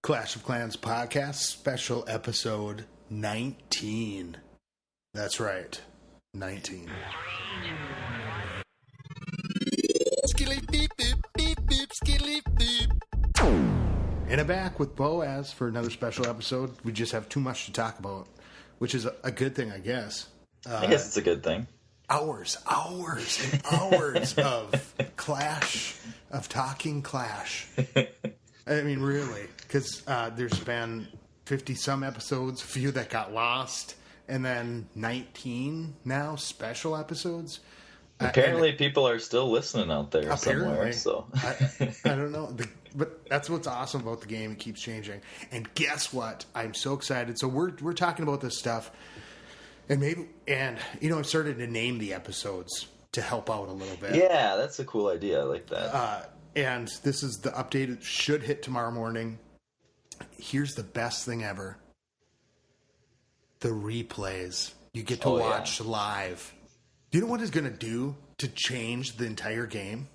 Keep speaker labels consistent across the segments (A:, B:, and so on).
A: Clash of Clans podcast, special episode 19. That's right, 19. And I'm back with Boaz for another special episode. We just have too much to talk about, which is a good thing, I guess.
B: I guess it's a good thing.
A: Hours and hours of clash, of talking clash. I mean, really, because there's been 50-some episodes, a few that got lost, and then 19 now special episodes.
B: Apparently, people are still listening out there somewhere. So
A: I don't know, but that's what's awesome about the game. It keeps changing. And guess what? I'm so excited. So we're talking about this stuff, and I've started to name the episodes to help out a little bit.
B: Yeah, that's a cool idea. I like that.
A: And this is the update. It should hit tomorrow morning. Here's the best thing ever. The replays. You get to watch live. Do you know what it's going to do to change the entire game?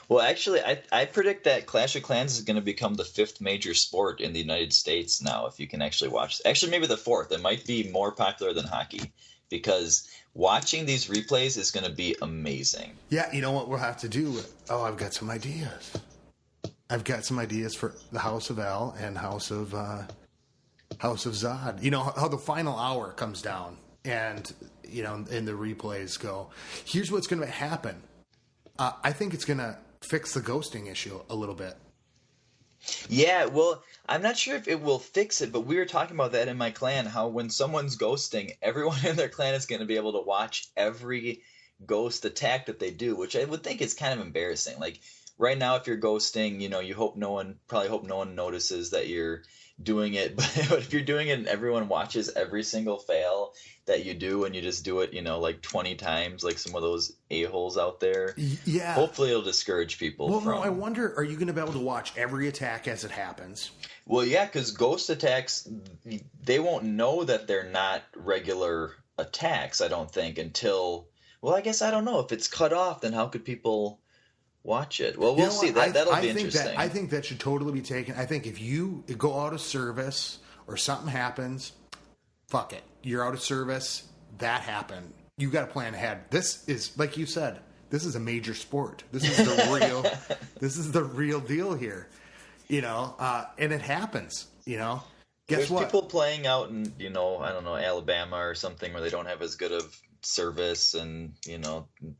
B: Well, actually, I predict that Clash of Clans is going to become the 5th major sport in the United States now, if you can actually watch. Actually, maybe the 4th. It might be more popular than hockey, because watching these replays is going to be amazing.
A: Yeah, you know what we'll have to do? Oh, I've got some ideas. I've got some ideas for the House of L and House of Zod. You know how the final hour comes down, and and the replays go. Here's what's going to happen. I think it's going to fix the ghosting issue a little bit.
B: Yeah, well, I'm not sure if it will fix it, but we were talking about that in my clan, how when someone's ghosting, everyone in their clan is going to be able to watch every ghost attack that they do, which I would think is kind of embarrassing. Like right now, if you're ghosting, you hope no one notices that you're doing it, but if you're doing it and everyone watches every single fail that you do, and you just do it, like 20 times, like some of those a-holes out there.
A: Yeah.
B: Hopefully it'll discourage people.
A: Well, no, I wonder, are you going to be able to watch every attack as it happens?
B: Well, yeah, because ghost attacks, they won't know that they're not regular attacks, I don't think, until, well, I guess I don't know. If it's cut off, then how could people watch it? Well, we'll see. That'll be interesting.
A: I think that should totally be taken. I think if you go out of service or something happens, fuck it. You're out of service. That happened. You got to plan ahead. This is, like you said, this is a major sport. This is the real. This is the real deal here. And it happens. Guess
B: There's
A: what?
B: people playing out in I don't know, Alabama or something where they don't have as good of service, and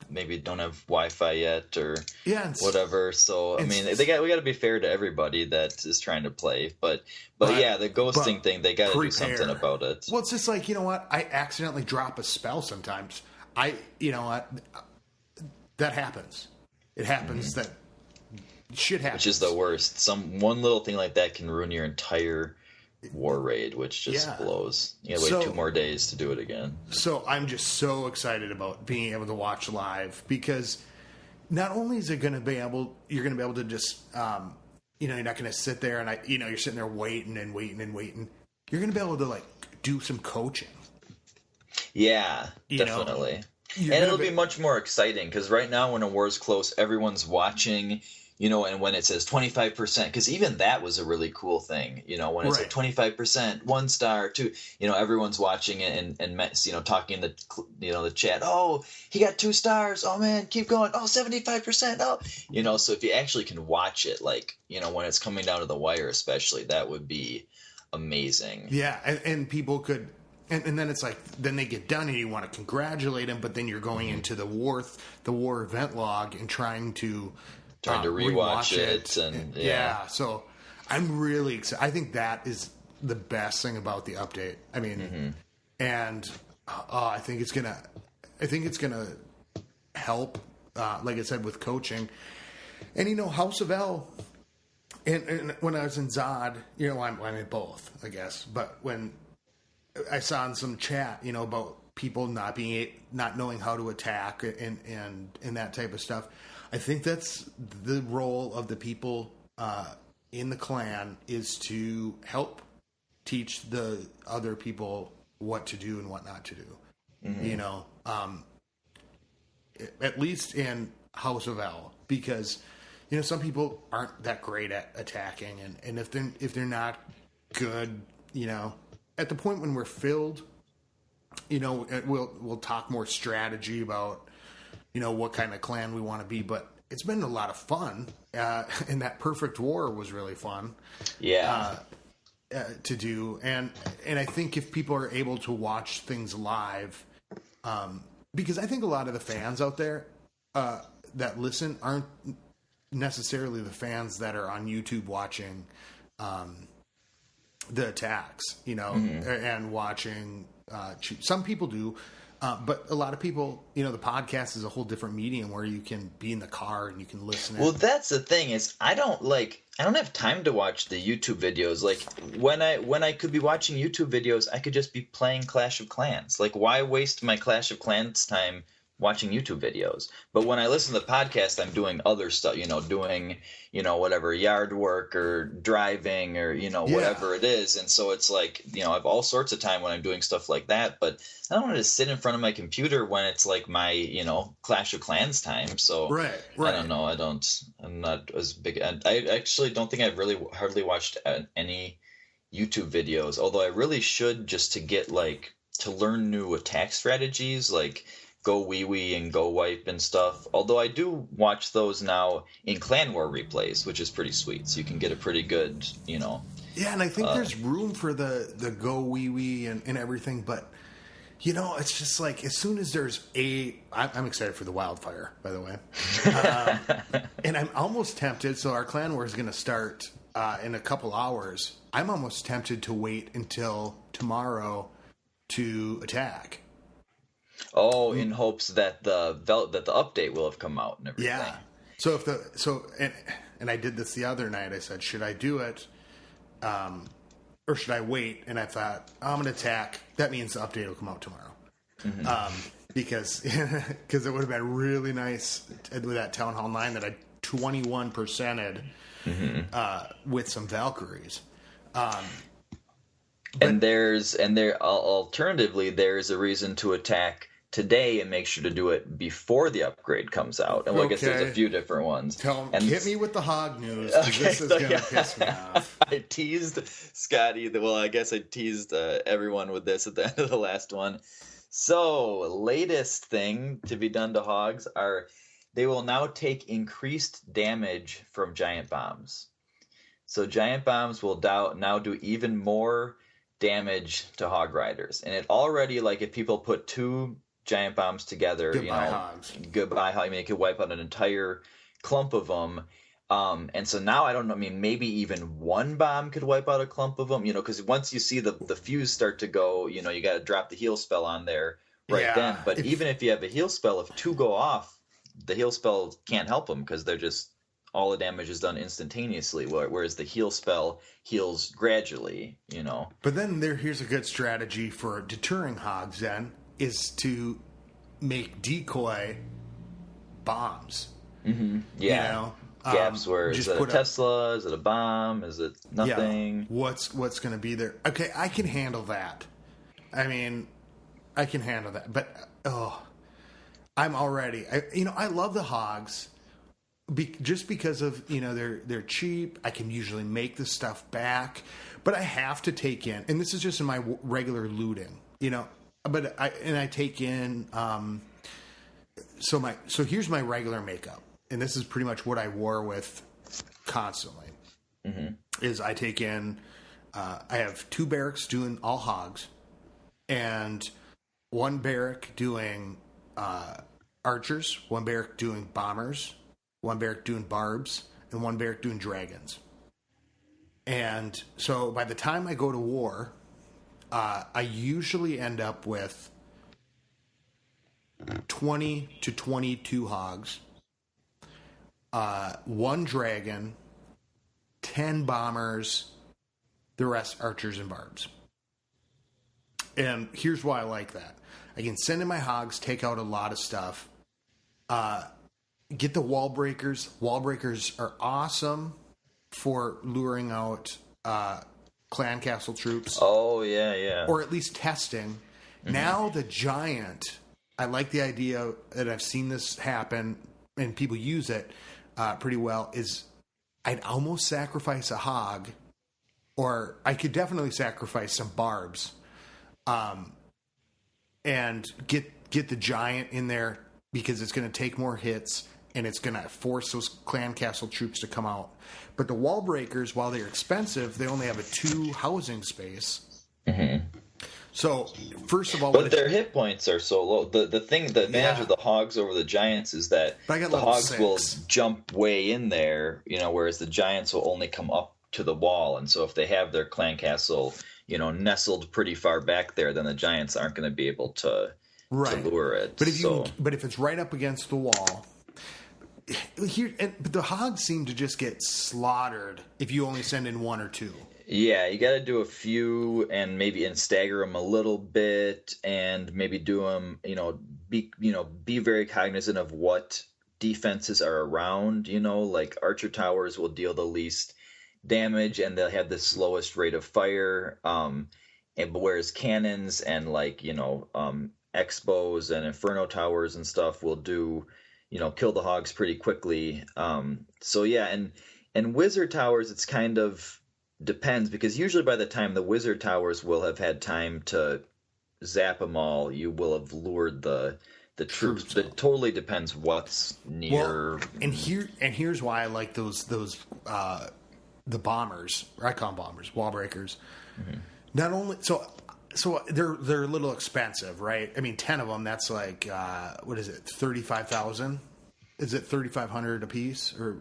B: maybe don't have Wi-Fi yet, or whatever. So I mean, we got to be fair to everybody that is trying to play, but yeah, the ghosting thing, they got to do something about it.
A: Well, it's just like, I accidentally drop a spell sometimes. That happens. It happens. That shit happens,
B: which is the worst. One little thing like that can ruin your entire war raid, which just blows. You gotta wait 2 more days to do it again.
A: So I'm just so excited about being able to watch live, because not only is it going to be able, you're going to be able to just, you're not going to sit there and you're sitting there waiting. You're going to be able to do some coaching.
B: Yeah, definitely. And it'll be much more exciting, because right now when a war's close, everyone's watching. And when it says 25%, because even that was a really cool thing, when it's like 25%, 1 star, 2, everyone's watching it and talking in the chat. Oh, he got 2 stars. Oh man, keep going. Oh, 75%. Oh, so if you actually can watch it, when it's coming down to the wire, especially, that would be amazing.
A: Yeah. And people could, and then it's then they get done and you want to congratulate them, but then you're going into the war event log and trying to
B: rewatch it, and
A: so I'm really excited. I think that is the best thing about the update. I mean, and I think it's gonna help, like I said, with coaching. And House of L, and when I was in Zod, I'm in both, I guess. But when I saw in some chat, about people not knowing how to attack and that type of stuff. I think that's the role of the people in the clan, is to help teach the other people what to do and what not to do. At least in House of L, because some people aren't that great at attacking, and if they're not good, at the point when we're filled, we'll talk more strategy about, what kind of clan we want to be. But it's been a lot of fun, and that Perfect War was really fun.
B: Yeah.
A: To do, and I think if people are able to watch things live, because I think a lot of the fans out there that listen aren't necessarily the fans that are on YouTube watching the attacks, and watching. Some people do, but a lot of people, the podcast is a whole different medium where you can be in the car and you can listen.
B: Well, that's the thing is I don't have time to watch the YouTube videos. Like when I could be watching YouTube videos, I could just be playing Clash of Clans. Like why waste my Clash of Clans time watching YouTube videos? But when I listen to the podcast, I'm doing other stuff, doing, whatever, yard work or driving or, whatever it is. And so it's like, I have all sorts of time when I'm doing stuff like that, but I don't want to sit in front of my computer when it's like my, Clash of Clans time. So
A: right.
B: I don't know. I'm not as big. I actually don't think I've really hardly watched any YouTube videos, although I really should, just to get to learn new attack strategies, like Go Wee Wee and Go Wipe and stuff. Although I do watch those now in Clan War replays, which is pretty sweet. So you can get a pretty good, Yeah,
A: and I think there's room for the Go Wee Wee and everything, but it's just like as soon as there's I'm excited for the wildfire, by the way, and I'm almost tempted. So our Clan War is going to start in a couple hours. I'm almost tempted to wait until tomorrow to attack.
B: Oh, in hopes that the update will have come out and everything.
A: Yeah. So and I did this the other night. I said, should I do it, or should I wait? And I thought, I'm going to attack. That means the update will come out tomorrow. Mm-hmm. Because it would have been really nice with that Town Hall 9 that I 21%ed with some Valkyries.
B: Alternatively, there's a reason to attack today and make sure to do it before the upgrade comes out. And I guess there's a few different ones.
A: Hit me with the hog news, because this is going to piss me off.
B: I teased Scotty. I guess I teased everyone with this at the end of the last one. So, latest thing to be done to hogs are they will now take increased damage from giant bombs. So giant bombs will now do even more damage to hog riders. And it already, if people put two giant bombs together,
A: hogs.
B: Goodbye hog. I mean, it could wipe out an entire clump of them. And so now I don't know. I mean, maybe even one bomb could wipe out a clump of them. Because once you see the fuse start to go, you got to drop the heal spell on there then. But even if you have a heal spell, if two go off, the heal spell can't help them because they're just all the damage is done instantaneously, whereas the heal spell heals gradually.
A: But then here's a good strategy for deterring hogs. Then is to make decoy bombs.
B: Mm-hmm. Yeah. Gaps where is it a Tesla? Is it a bomb? Is it nothing?
A: Yeah. What's going to be there? Okay, I can handle that. I mean, I can handle that. But I'm already. I love the hogs, just because of they're cheap. I can usually make the stuff back, but I have to take in, and this is just in my regular looting. But I take in. So here's my regular makeup. And this is pretty much what I wore with constantly, is I take in, I have 2 barracks doing all hogs, and 1 barrack doing archers, 1 barrack doing bombers, 1 barrack doing barbs, and 1 barrack doing dragons. And so by the time I go to war, I usually end up with 20 to 22 hogs, 1 dragon, 10 bombers, the rest archers and barbs. And here's why I like that. I can send in my hogs, take out a lot of stuff, get the wall breakers. Wall breakers are awesome for luring out clan castle troops.
B: Oh, yeah.
A: Or at least testing. Mm-hmm. Now the giant, I like the idea that I've seen this happen and people use it. pretty well is I'd almost sacrifice a hog, or I could definitely sacrifice some barbs, and get the giant in there because it's going to take more hits and it's going to force those clan castle troops to come out. But the wall breakers, while they're expensive, they only have a 2 housing space. Mm-hmm. So, first of all...
B: But their hit points are so low. The advantage of the hogs over the giants is that the hogs
A: 6.
B: will jump way in there, whereas the giants will only come up to the wall. And so if they have their clan castle, nestled pretty far back there, then the giants aren't going to be able to lure it.
A: But if it's right up against the wall... But the hogs seem to just get slaughtered if you only send in 1 or 2.
B: Yeah, you got to do a few and stagger them a little bit, and maybe do them. Be very cognizant of what defenses are around. Like archer towers will deal the least damage, and they'll have the slowest rate of fire. And whereas cannons and X-bows and inferno towers and stuff will do. Kill the hogs pretty quickly. And wizard towers, it's kind of depends, because usually by the time the wizard towers will have had time to zap them all, you will have lured the troops. But it totally depends what's near.
A: Well, and here's why I like those the bombers. I call them bombers, wall breakers. Mm-hmm. Not only so they're a little expensive, right? I mean, 10 of them, that's like, what is it, 35,000? Is it 3,500 a piece? Or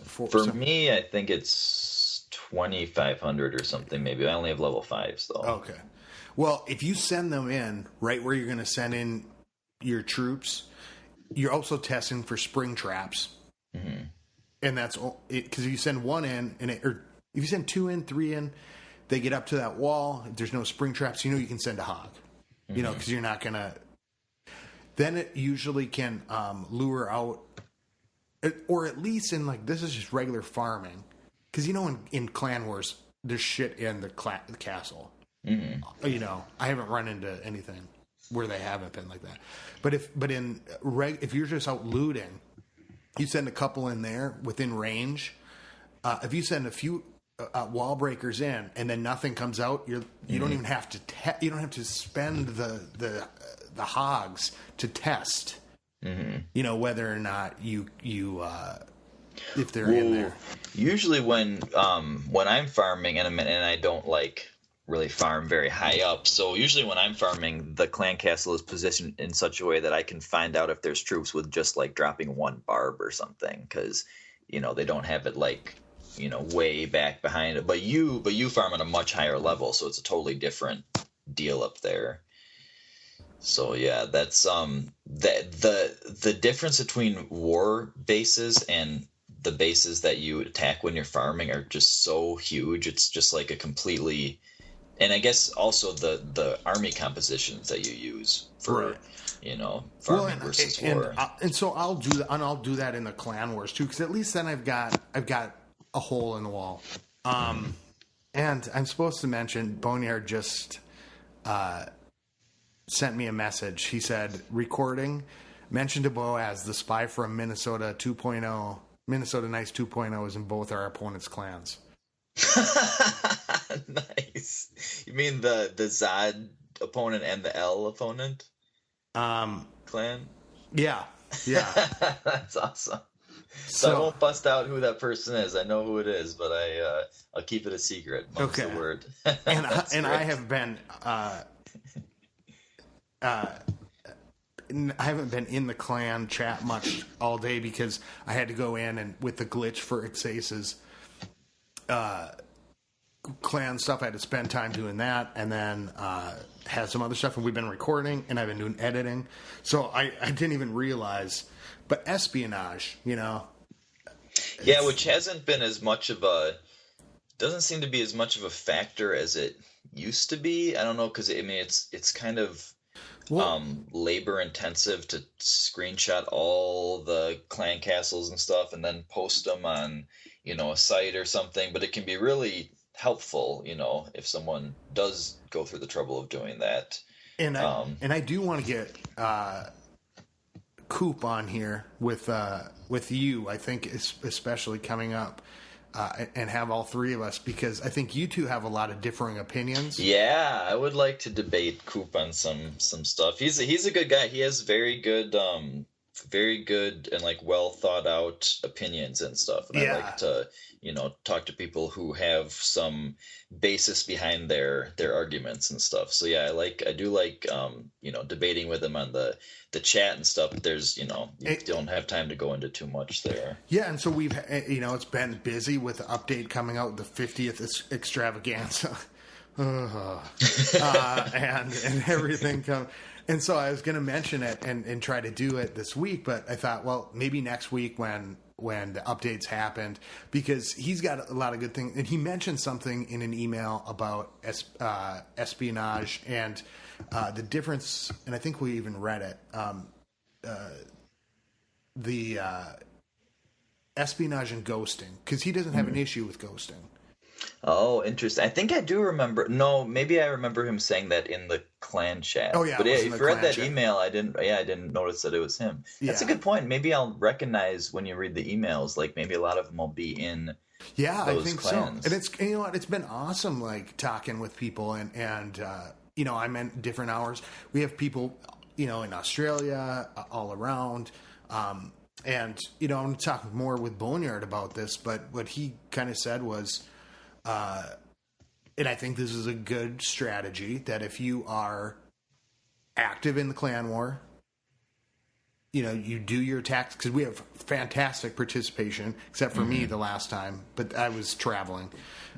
B: for me, I think it's 2,500 or something, maybe. I only have level 5s, though.
A: Okay. Well, if you send them in right where you're going to send in your troops, you're also testing for spring traps. Mm-hmm. And that's because if you send 1 in, or if you send 2 in, 3 in, they get up to that wall. If there's no spring traps, you can send a hog. Mm-hmm. Because you're not going to... Then it usually can lure out... Or at least in, this is just regular farming. Because, in Clan Wars, there's shit in the castle. Mm-hmm. I haven't run into anything where they haven't been like that. But if you're just out looting, you send a couple in there within range. If you send a few... wall breakers in, and then nothing comes out. You don't even have to. You don't have to spend the hogs to test. Mm-hmm. Whether or not you if they're in there.
B: Usually, when I'm farming, and I don't really farm very high up, so usually when I'm farming, the clan castle is positioned in such a way that I can find out if there's troops with just dropping 1 barb or something, because they don't have it way back behind it, but you farm at a much higher level, so it's a totally different deal up there. So yeah, that's the difference between war bases and the bases that you attack when you're farming are just so huge. It's just a completely, and I guess also the army compositions that you use for farming versus war.
A: And so I'll do that, and I'll do that in the Clan Wars too, because at least then I've got a hole in the wall. And I'm supposed to mention, Boneyard just sent me a message. He said, recording, mention to Boaz, the spy from Minnesota 2.0, Minnesota Nice 2.0 is in both our opponents' clans.
B: Nice. You mean the Zod opponent and the L opponent? Clan?
A: Yeah.
B: That's awesome. So I won't bust out who that person is. I know who it is, but I'll keep it a secret. Okay. The word.
A: and I have been I haven't been in the clan chat much all day because I had to go in and with the glitch for Ixace's clan stuff, I had to spend time doing that, and then had some other stuff, and we've been recording, and I've been doing editing, so I didn't even realize. But espionage, yeah,
B: which hasn't been as much of doesn't seem to be as much of a factor as it used to be. I don't know, because it's kind of labor intensive to screenshot all the clan castles and stuff and then post them on a site or something. But it can be really helpful, if someone does go through the trouble of doing that.
A: And I do want to get Coop on here with you. I think especially coming up. And have all three of us, because I think you two have a lot of differing opinions.
B: Yeah, I would like to debate Coop on some stuff. He's a good guy. He has very good and like well thought out opinions and stuff. And I like to talk to people who have some basis behind their arguments and stuff. So yeah, I do like debating with him on the chat and stuff. There's you don't have time to go into too much there.
A: Yeah, and so we've it's been busy with the update coming out, the 50th extravaganza, and everything come. And so I was going to mention it and try to do it this week, but I thought, well, maybe next week when the updates happened, because he's got a lot of good things. And he mentioned something in an email about espionage and the difference, and I think we even read it, the espionage and ghosting, because he doesn't have an issue with ghosting.
B: Oh, interesting. I think I do remember. No, maybe I remember him saying that in the clan chat.
A: Oh yeah,
B: but yeah, if you read that email, I didn't notice that it was him. That's a good point. Maybe I'll recognize when you read the emails. Like maybe a lot of them will be in.
A: Yeah,
B: those
A: I think
B: clans.
A: so. And it's it's been awesome, like talking with people and I'm in different hours. We have people in Australia, all around. And I'm talking more with Boneyard about this, but what he kind of said was. And I think this is a good strategy, that if you are active in the clan war, you do your attacks, because we have fantastic participation, except for me the last time, but I was traveling.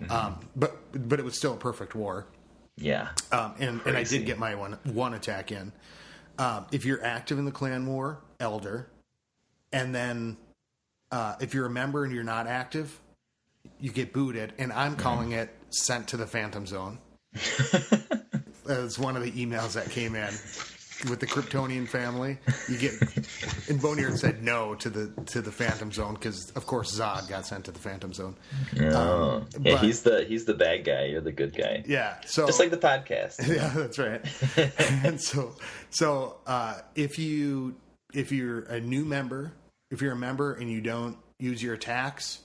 A: But it was still a perfect war.
B: Yeah.
A: And I did get my one attack in. If you're active in the clan war, elder, and then if you're a member and you're not active, you get booted, and I'm calling it sent to the Phantom Zone. That's one of the emails that came in with the Kryptonian family. You get, and Boneyard said no to the Phantom Zone, because of course Zod got sent to the Phantom Zone.
B: Oh, yeah, he's the bad guy. You're the good guy.
A: Yeah, so
B: just like the podcast.
A: Yeah, that's right. And so if you're a new member, if you're a member and you don't use your attacks,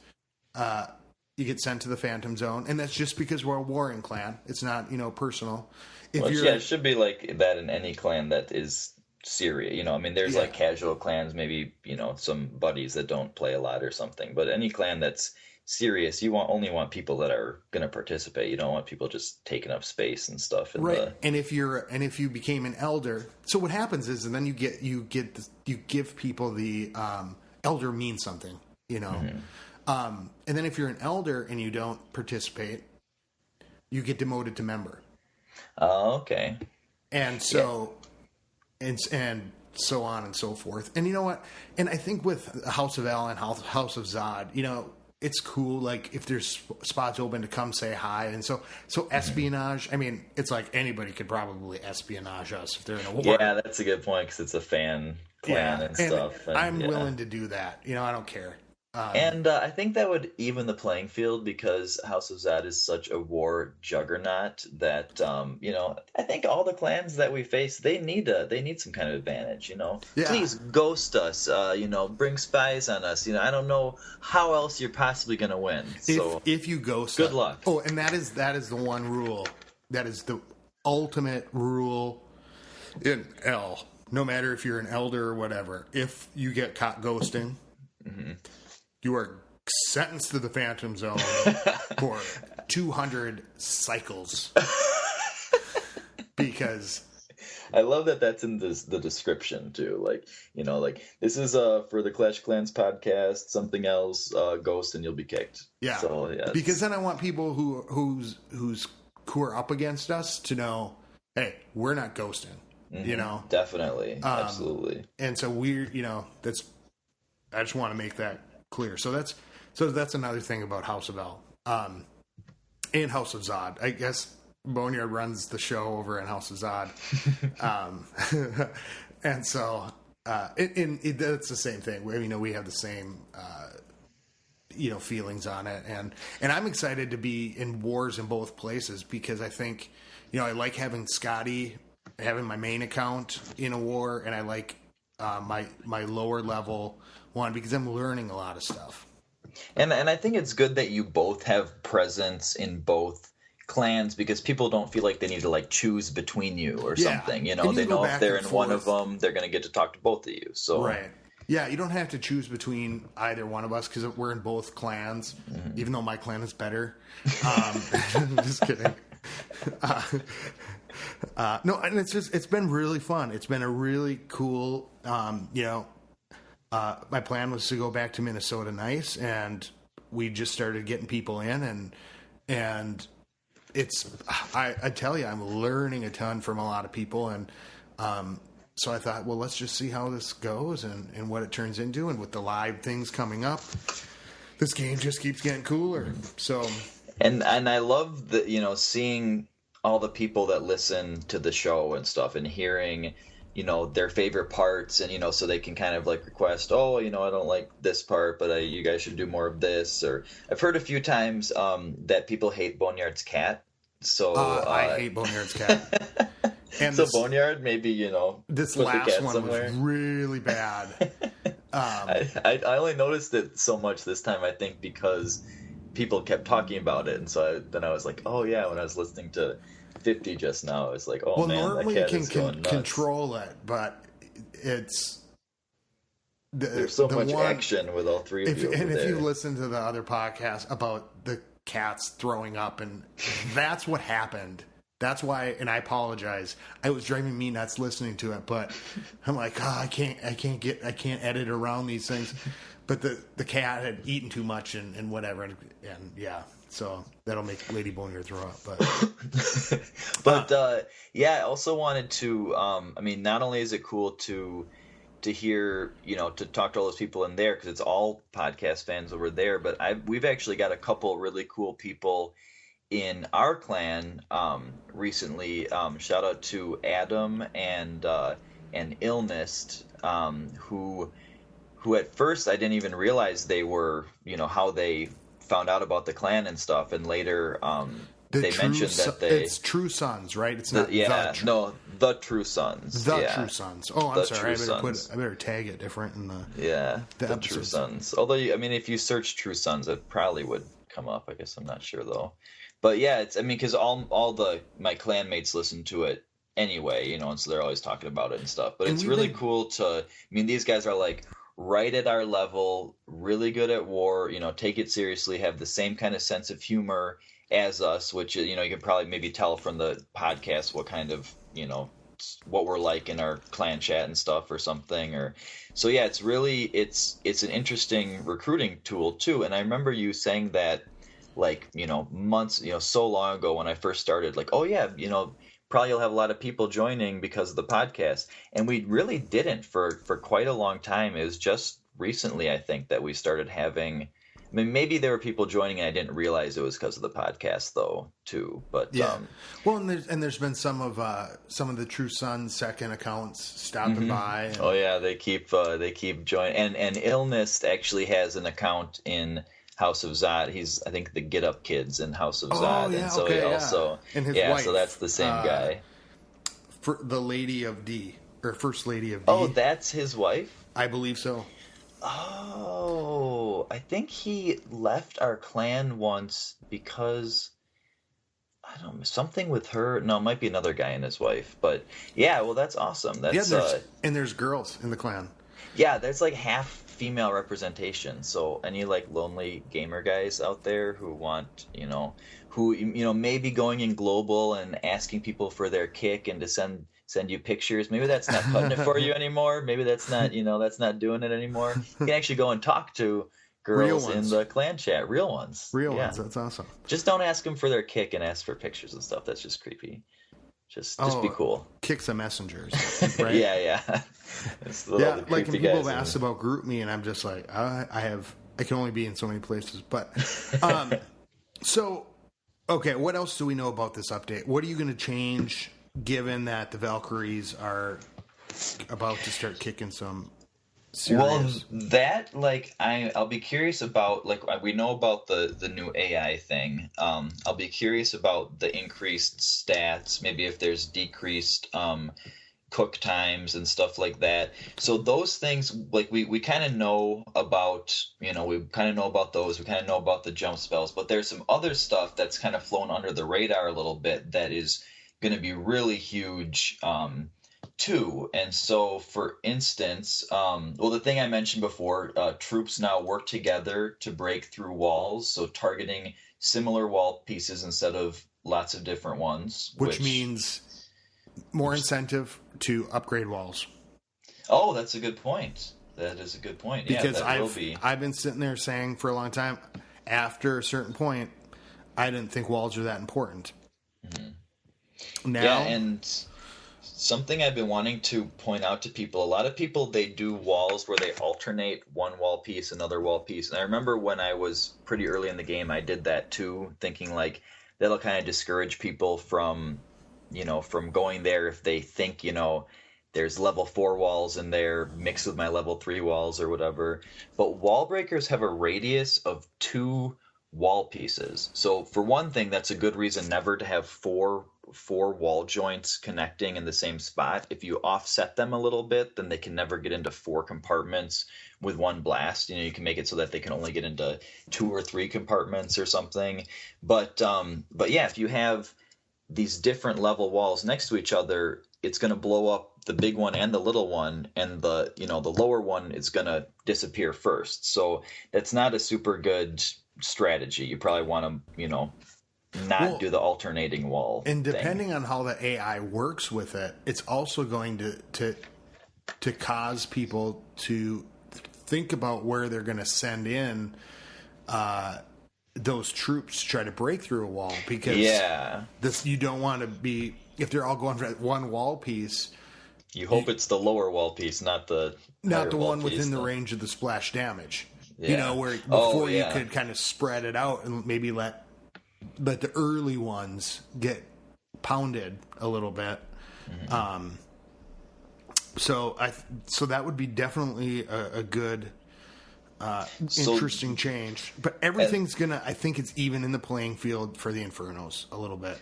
A: you get sent to the Phantom Zone, and that's just because we're a warring clan. It's not, personal.
B: It should be like that in any clan that is serious. There's like casual clans, maybe, some buddies that don't play a lot or something. But any clan that's serious, you only want people that are going to participate. You don't want people just taking up space and stuff.
A: Right. And if you became an elder, so what happens is, and then you give people the elder means something, And then if you're an elder and you don't participate, you get demoted to member.
B: Oh, okay.
A: And so, and so on and so forth. And you know what? And I think with House of El and House of Zod, it's cool. Like if there's spots open to come say hi. And so espionage, it's like anybody could probably espionage us if they're in a war.
B: Yeah, that's a good point, because it's a fan clan and stuff. And
A: I'm willing to do that. I don't care.
B: And I think that would even the playing field, because House of Zod is such a war juggernaut that I think all the clans that we face, they need some kind of advantage. Yeah. Please ghost us. Bring spies on us. I don't know how else you're possibly going to win. So
A: if you ghost,
B: good luck.
A: Oh, and that is the one rule. That is the ultimate rule in L. No matter if you're an elder or whatever, if you get caught ghosting. You are sentenced to the Phantom Zone for 200 cycles. Because
B: I love that that's in the description too. Like this is for the Clash Clans podcast, something else, ghost, and you'll be kicked.
A: Yeah.
B: So yeah.
A: Because then I want people who are up against us to know, hey, we're not ghosting.
B: Definitely, absolutely.
A: And so that's. I just want to make that clear. So that's another thing about House of El and House of Zod. I guess Boneyard runs the show over in House of Zod, and so that's the same thing. We have the same feelings on it, and I'm excited to be in wars in both places, because I think I like having Scotty, having my main account in a war, and I like my lower level one because I'm learning a lot of stuff.
B: And I think it's good that you both have presence in both clans because people don't feel like they need to like choose between you or something. You know, they know if they're in one of them, they're going to get to talk to both of you. So
A: right. Yeah, you don't have to choose between either one of us because we're in both clans, even though my clan is better. Just kidding. No, and it's been really fun. It's been a really cool, my plan was to go back to Minnesota Nice, and we just started getting people in, and it's, I tell you, I'm learning a ton from a lot of people, and so I thought, well, let's just see how this goes and what it turns into, and with the live things coming up, this game just keeps getting cooler. So,
B: and I love the seeing all the people that listen to the show and stuff, and hearing their favorite parts, and so they can kind of like request, I don't like this part, but you guys should do more of this. Or I've heard a few times that people hate Boneyard's cat. So
A: I hate Boneyard's cat. And
B: so Boneyard, maybe
A: this
B: put
A: last
B: the cat
A: one
B: somewhere.
A: Was really bad.
B: I only noticed it so much this time, I think, because people kept talking about it, and so then I was like, oh yeah, when I was listening to 50 just now, it's like, oh man,
A: normally
B: that cat
A: you
B: is going nuts.
A: Control it, but it's
B: there's so much action with all three of you.
A: If you listen to the other podcast about the cats throwing up, and that's what happened. That's why, and I apologize. I was driving me nuts listening to it, but I'm like, I can't edit around these things. But the cat had eaten too much and whatever, and yeah, so that'll make Lady Boneyard throw up. But
B: I also wanted to. Not only is it cool to hear, to talk to all those people in there because it's all podcast fans over there, but we've actually got a couple really cool people in our clan recently. Shout out to Adam and Illness, who at first I didn't even realize they were, how they found out about the clan and stuff, and later they mentioned that
A: it's True Sons, right? It's not
B: the True Sons.
A: True Sons. Oh, I'm sorry. I better tag it different in the
B: True Sons. Although if you search True Sons, it probably would come up. I guess I'm not sure though. But yeah, it's because all my clanmates listen to it anyway, and so they're always talking about it and stuff. But it's really cool to. These guys are like right at our level, really good at war. Take it seriously, have the same kind of sense of humor as us, which you can probably maybe tell from the podcast what kind of what we're like in our clan chat and stuff or something. Or so yeah, it's really it's an interesting recruiting tool too. And I remember you saying that. Like, months, so long ago when I first started, like, oh yeah, probably you'll have a lot of people joining because of the podcast. And we really didn't for quite a long time. It was just recently, I think, that we started having, maybe there were people joining and I didn't realize it was because of the podcast though, too. But
A: yeah. There's been some of the True Sons second accounts stopping by.
B: Oh yeah, they keep joining. And Illness actually has an account in House of Zod. He's, I think, the Get Up Kids in House of Zod.
A: Yeah,
B: and so he also,
A: and his wife,
B: so that's the same guy.
A: For the Lady of D, or First Lady of D.
B: Oh, that's his wife?
A: I believe so.
B: Oh, I think he left our clan once because, I don't know, something with her. No, it might be another guy and his wife. But yeah, well, that's awesome. That's
A: there's girls in the clan.
B: Yeah, there's like half female representation. So any like lonely gamer guys out there who want, who maybe going in global and asking people for their kick and to send you pictures, maybe that's not cutting it for you anymore. Maybe that's not that's not doing it anymore. You can actually go and talk to girls in the clan chat, real ones.
A: That's awesome.
B: Just don't ask them for their kick and ask for pictures and stuff. That's just creepy. Just be cool.
A: Kicks and messengers, right?
B: yeah.
A: Like when people have asked about GroupMe, and I'm just like, I can only be in so many places. But so okay, what else do we know about this update? What are you going to change, given that the Valkyries are about to start kicking some serious?
B: Well, that I'll be curious about. We know about the new AI thing. I'll be curious about the increased stats. Maybe if there's decreased cook times and stuff like that. So those things, like we kind of know about, we kind of know about those. We kind of know about the jump spells, but there's some other stuff that's kind of flown under the radar a little bit that is going to be really huge too. And so, for instance, the thing I mentioned before, troops now work together to break through walls. So targeting similar wall pieces instead of lots of different ones.
A: Which means more incentive to upgrade walls.
B: Oh, that's a good point. That is a good point.
A: Because
B: yeah,
A: I've been sitting there saying for a long time, after a certain point, I didn't think walls are that important.
B: Mm-hmm.
A: Now,
B: yeah, and something I've been wanting to point out to people, a lot of people, they do walls where they alternate one wall piece, another wall piece. And I remember when I was pretty early in the game, I did that too, thinking like that'll kind of discourage people from going there if they think, there's level 4 walls in there mixed with my level 3 walls or whatever. But wall breakers have a radius of 2 wall pieces. So for one thing, that's a good reason never to have four wall joints connecting in the same spot. If you offset them a little bit, then they can never get into 4 compartments with one blast. You can make it so that they can only get into 2 or 3 compartments or something. But yeah, if you have these different level walls next to each other, it's going to blow up the big one and the little one, and the lower one is going to disappear first. So that's not a super good strategy. You probably want to, not do the alternating wall.
A: And depending on how the AI works with it, it's also going to cause people to think about where they're going to send in those troops to try to break through a wall, because you don't want to be, if they're all going for one wall piece.
B: You hope it's the lower wall piece, not the
A: one within the range of the splash damage. Yeah. Where before you could kind of spread it out and maybe let the early ones get pounded a little bit. Mm-hmm. So that would be definitely a good, interesting change. But everything's I think it's even in the playing field for the Infernos a little bit.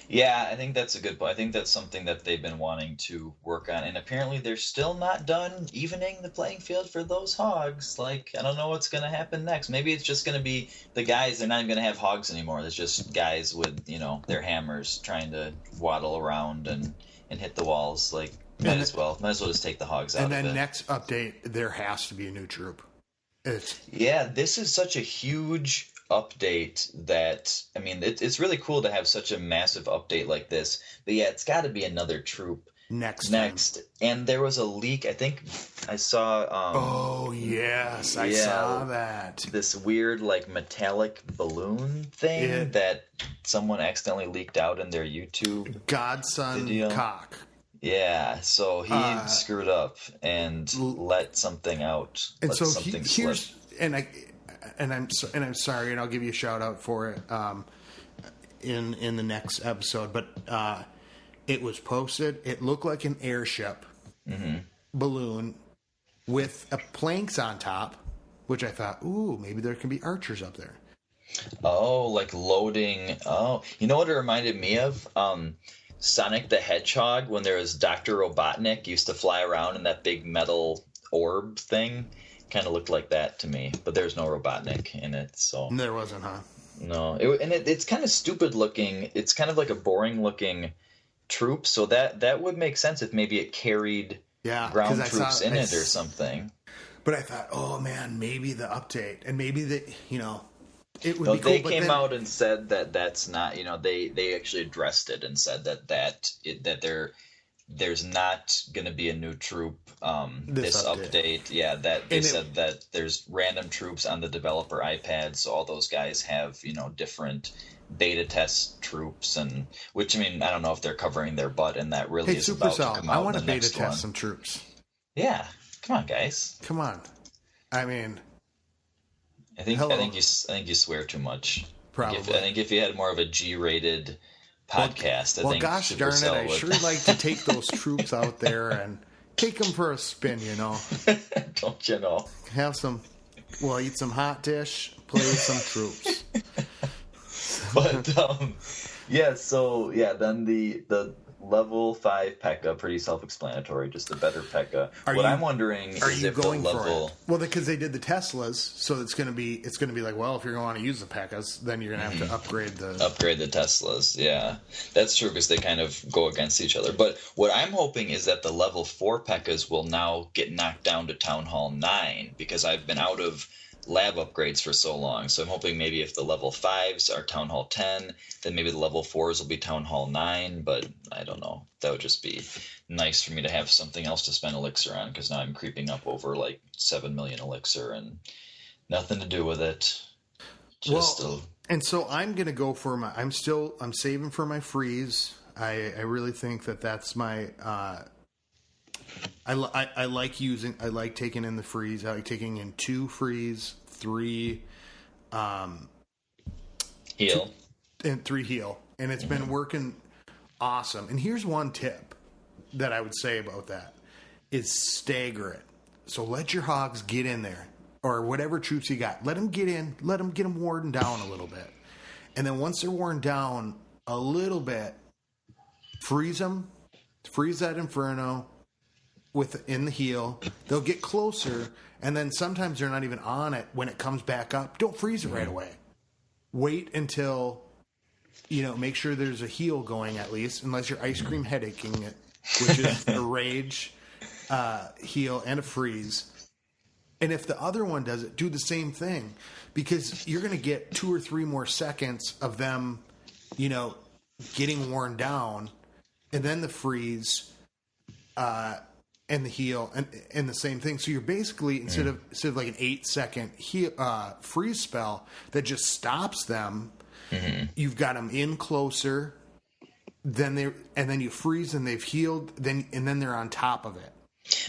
B: Yeah, I think that's a good point. I think that's something that they've been wanting to work on, and apparently they're still not done evening the playing field for those hogs. Like, I don't know what's going to happen next. Maybe it's just going to be the guys, they're not even going to have hogs anymore. There's just guys with, their hammers trying to waddle around and hit the walls. Like, might as well just take the hogs out of it.
A: And then next update, there has to be a new troop.
B: This is such a huge update that, it's really cool to have such a massive update like this, but yeah, it's got to be another troop next. And there was a leak, I think I saw
A: I saw that,
B: this weird like metallic balloon thing that someone accidentally leaked out in their YouTube
A: Godson
B: video.
A: Cock.
B: Yeah, so he screwed up and let something out.
A: And so here's and I'm sorry, and I'll give you a shout out for it in the next episode. But it was posted. It looked like an airship balloon with planks on top, which I thought, ooh, maybe there can be archers up there.
B: Oh, like loading. Oh, you know what it reminded me of? Sonic the Hedgehog, when there was Dr. Robotnik, used to fly around in that big metal orb thing. Kind of looked like that to me, but there's no Robotnik in it, so
A: there wasn't, huh?
B: No, it's kind of stupid looking. It's kind of like a boring looking troop, so that would make sense if maybe it carried ground troops in it or something.
A: But I thought, oh man, maybe the update, and maybe it would be cool.
B: They came out and said that that's not, they actually addressed it and said that there's not going to be a new troop this update. Yeah, that they said that there's random troops on the developer iPad, so all those guys have, different beta test troops, and which, I don't know if they're covering their butt, and that really is about to come out.
A: I want to beta
B: test
A: one. Some troops.
B: Yeah, come on, guys.
A: Come on. I
B: think you swear too much.
A: Probably.
B: I think if you had more of a G-rated podcast, I think.
A: Gosh darn it! I sure like to take those troops out there and take them for a spin.
B: Don't you know?
A: Have some. Well, eat some hot dish. Play with some troops.
B: But Yeah, so yeah, then the level 5 P.E.K.K.A, pretty self-explanatory, just a better P.E.K.K.A. I'm wondering is if the level...
A: Well, because they did the Teslas, so it's going to be like, well, if you're going to want to use the P.E.K.K.As, then you're going to have to upgrade the
B: Teslas. Yeah, that's true because they kind of go against each other. But what I'm hoping is that the level 4 P.E.K.K.As will now get knocked down to Town Hall 9 because I've been out of lab upgrades for so long. So I'm hoping maybe if the level 5s are Town Hall 10, then maybe the level 4s will be Town Hall 9, but I don't know. That would just be nice for me to have something else to spend elixir on, because now I'm creeping up over like 7 million elixir and nothing to do with it.
A: And so I'm going to go for I'm saving for my freeze. I really think that's my, I like taking in the freeze. I like taking in 2 freeze, 3
B: heal.
A: And 3 heal. And it's been working awesome. And here's one tip that I would say about that is stagger it. So let your hogs get in there, or whatever troops you got. Let them get in. Let them get them worn down a little bit. And then once they're worn down a little bit, freeze them. Freeze that Inferno in the heal. They'll get closer, and then sometimes they're not even on it when it comes back up. Don't freeze it right away. Wait until, make sure there's a heal going at least, unless you're ice cream headaching it, which is a rage, heal, and a freeze. And if the other one does it, do the same thing, because you're going to get 2 or 3 more seconds of them, getting worn down, and then the freeze, and the heal, and the same thing. So you're basically instead of like an 8-second freeze spell that just stops them, you've got them in closer. Then you freeze and they've healed. Then they're on top of it.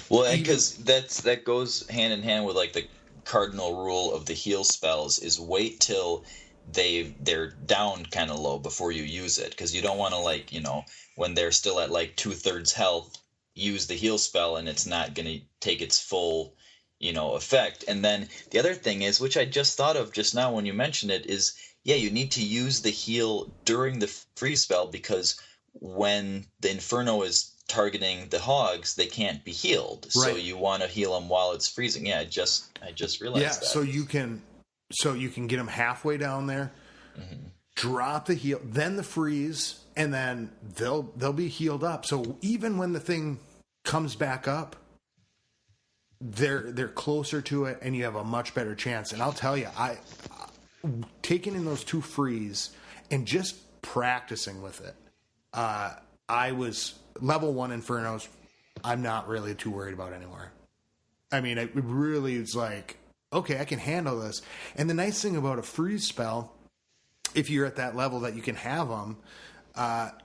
B: Well, because that goes hand in hand with like the cardinal rule of the heal spells is wait till they're down kind of low before you use it, because you don't want to when they're still at like 2/3 health, use the heal spell and it's not going to take its full effect. And then the other thing is, which I just thought of just now when you mentioned it, is you need to use the heal during the freeze spell, because when the Inferno is targeting the hogs, they can't be healed. Right. So you want to heal them while it's freezing. I just realized that.
A: So you can get them halfway down there, drop the heal, then the freeze, and then they'll be healed up. So even when the thing comes back up, they're closer to it, and you have a much better chance. And I'll tell you, I taking in those 2 freeze and just practicing with it. I was level 1 Infernos. I'm not really too worried about anymore. I mean, it really is like, okay, I can handle this. And the nice thing about a freeze spell, if you're at that level that you can have them,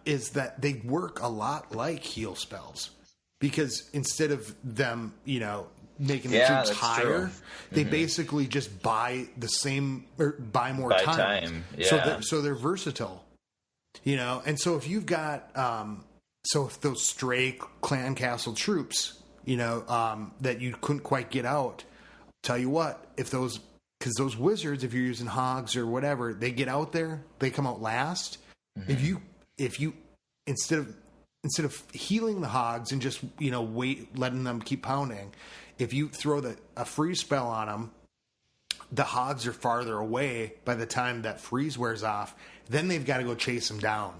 A: is that they work a lot like heal spells, because instead of them, making the troops higher, they basically just buy the same or buy more time. Yeah. So they're versatile, And so if you've got, if those stray clan castle troops, that you couldn't quite get out, tell you what, because those wizards, if you're using hogs or whatever, they get out there, they come out last. If you instead of healing the hogs and just letting them keep pounding, if you throw a freeze spell on them, the hogs are farther away by the time that freeze wears off. Then they've got to go chase them down.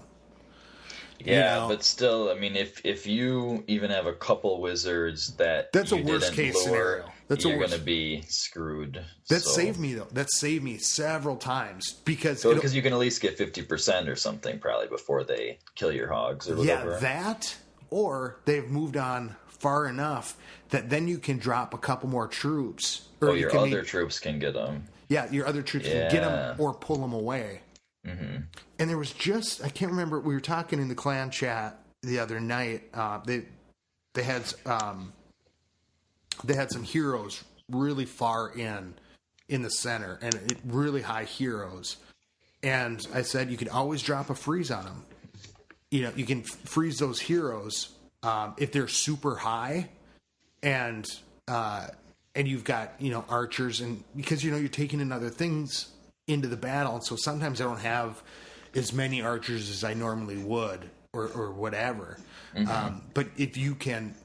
B: Yeah, but still, I mean, if you even have a couple wizards that's a worst case scenario. You're going to be screwed.
A: That saved me, though. That saved me several times, because
B: you can at least get 50% or something probably before they kill your hogs or whatever.
A: Yeah, that, or they've moved on far enough that then you can drop a couple more troops.
B: Or your other troops can get them.
A: Yeah, your other troops can get them or pull them away. And there was I can't remember, we were talking in the clan chat the other night. They had some heroes really far in the center, and really high heroes. And I said you could always drop a freeze on them. You can freeze those heroes if they're super high, and you've got archers, and because you're taking in other things into the battle, and so sometimes I don't have as many archers as I normally would, or whatever. But if you can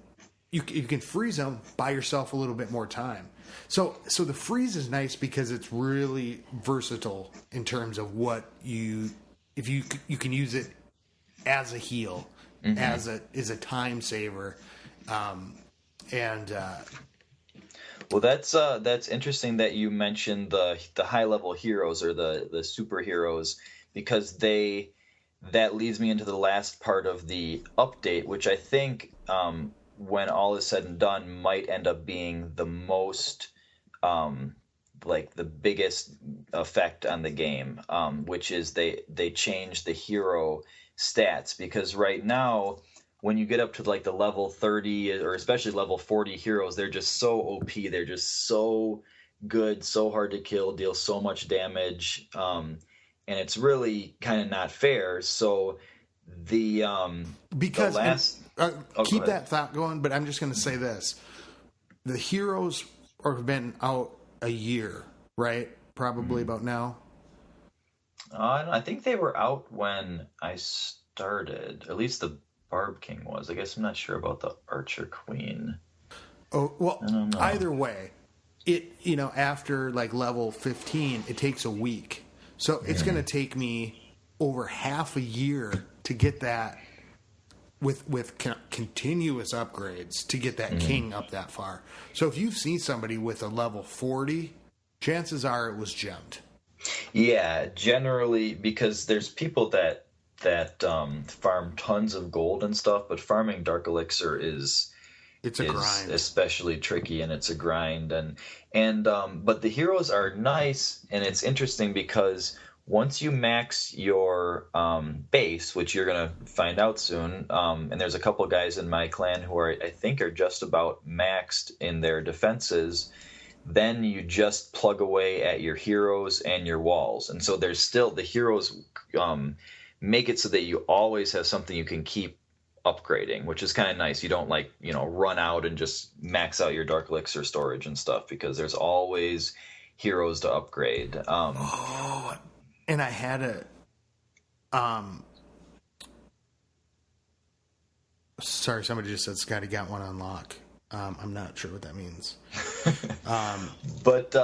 A: freeze them, buy yourself a little bit more time. So the freeze is nice because it's really versatile in terms of what you can use it as a heal, as a time saver,
B: Well, that's interesting that you mentioned the high level heroes or the superheroes, because that leads me into the last part of the update, which I think when all is said and done might end up being the most like the biggest effect on the game, which is they changed the hero stats, because right now when you get up to like the level 30 or especially level 40 heroes, they're just so OP. They're just so good, so hard to kill, deal so much damage. And it's really kind of not fair. So
A: because
B: the last
A: keep that thought going, but I'm just going to say this. The heroes have been out a year, right? Probably about now.
B: I think they were out when I started, at least the Barb King was. I guess I'm not sure about the Archer Queen.
A: Oh, well, either way, after like level 15, it takes a week. So it's going to take me over half a year to get that with continuous upgrades to get that king up that far. So if you've seen somebody with a level 40, chances are it was gemmed.
B: Yeah, generally, because there's people that farm tons of gold and stuff, but farming Dark Elixir is
A: grind,
B: especially tricky, and it's a grind. And but the heroes are nice, and it's interesting because once you max your base, which you're gonna find out soon, and there's a couple guys in my clan who I think are just about maxed in their defenses. Then you just plug away at your heroes and your walls, and so there's still the heroes. Make it so that you always have something you can keep upgrading, which is kind of nice. You don't run out and just max out your Dark Elixir storage and stuff, because there's always heroes to upgrade.
A: And I had sorry, somebody just said Scotty got one on lock. I'm not sure what that means.
B: But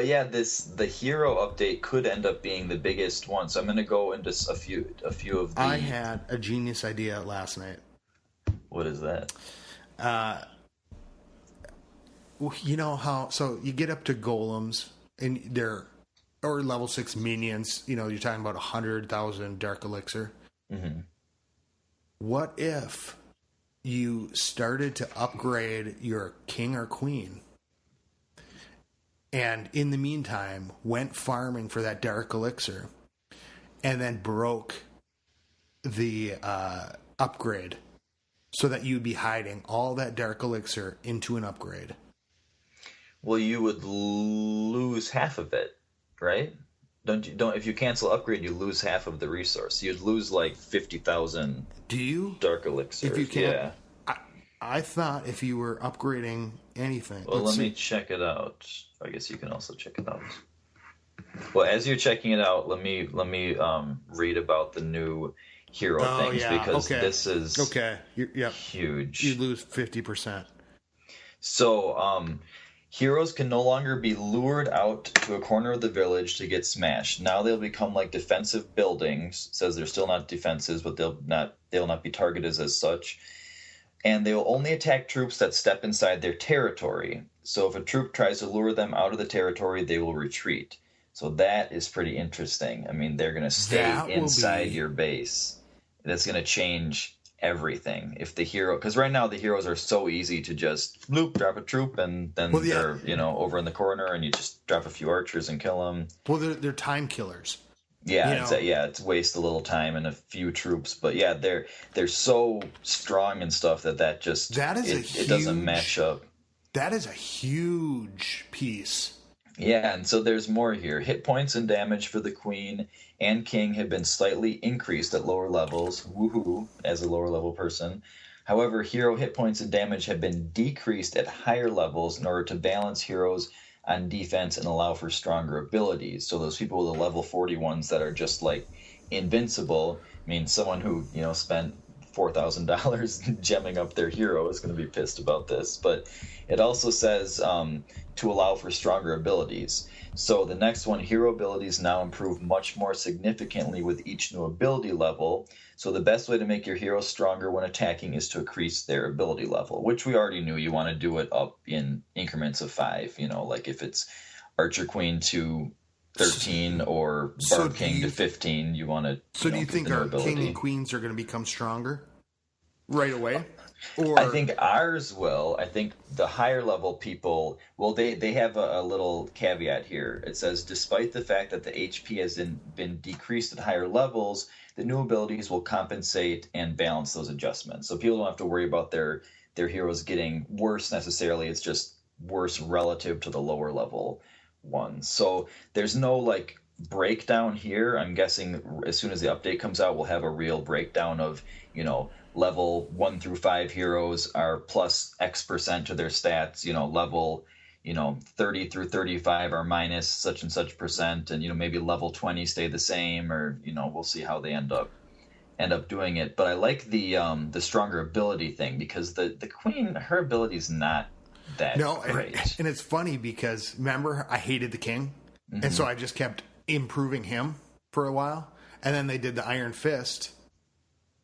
B: yeah, the hero update could end up being the biggest one. So I'm going to go into a few of the.
A: I had a genius idea last night.
B: What is that?
A: You know how? So you get up to golems, and or level 6 minions. You're talking about 100,000 Dark Elixir. Mm-hmm. What if you started to upgrade your king or queen, and in the meantime went farming for that Dark Elixir, and then broke the upgrade so that you'd be hiding all that Dark Elixir into an upgrade?
B: Well, you would lose half of it, right? Don't if you cancel upgrade, you lose half of the resource. You'd lose like 50,000.
A: Do you?
B: Dark Elixir.
A: If you can't,
B: yeah.
A: I thought if you were upgrading anything.
B: Well, let me check it out. I guess you can also check it out. Well, as you're checking it out, let me read about the new hero things, because this is huge.
A: You lose 50%.
B: So, heroes can no longer be lured out to a corner of the village to get smashed. Now they'll become like defensive buildings. It says they're still not defenses, but they'll not be targeted as such. And they will only attack troops that step inside their territory. So if a troop tries to lure them out of the territory, they will retreat. So that is pretty interesting. I mean, they're going to stay inside your base. That's going to change everything. If the hero, because right now the heroes are so easy to just drop a troop, and then they're over in the corner, and you just drop a few archers and kill them.
A: Well, they're time killers.
B: Yeah, it's waste a little time and a few troops, but yeah, they're so strong and stuff it doesn't match up.
A: That is a huge piece.
B: Yeah, and so there's more here. Hit points and damage for the queen and king have been slightly increased at lower levels. Woohoo! As a lower level person. However, hero hit points and damage have been decreased at higher levels in order to balance heroes on defense and allow for stronger abilities. So those people with the level 40 ones that are just like invincible. I mean, someone who, spent $4,000 gemming up their hero is going to be pissed about this. But it also says to allow for stronger abilities. So the next one, hero abilities now improve much more significantly with each new ability level. So the best way to make your hero stronger when attacking is to increase their ability level, which we already knew. You want to do it up in increments of 5, like if it's Archer Queen to 13 or Barb King to 15, you want to.
A: So do you think our King and Queens are going to become stronger right away? Or
B: I think ours will. I think the higher level people, well, they have a little caveat here. It says, despite the fact that the HP has been decreased at higher levels, the new abilities will compensate and balance those adjustments. So people don't have to worry about their heroes getting worse necessarily. It's just worse relative to the lower level ones. So there's no breakdown here. I'm guessing as soon as the update comes out, we'll have a real breakdown of, level 1 through 5 heroes are plus X% to their stats, level 30 through 35 are minus such and such percent, and maybe level 20 stay the same, or we'll see how they end up doing it. But I like the stronger ability thing, because the Queen, her ability is not that great.
A: And it's funny because remember, I hated the King, and so I just kept improving him for a while, and then they did the Iron Fist,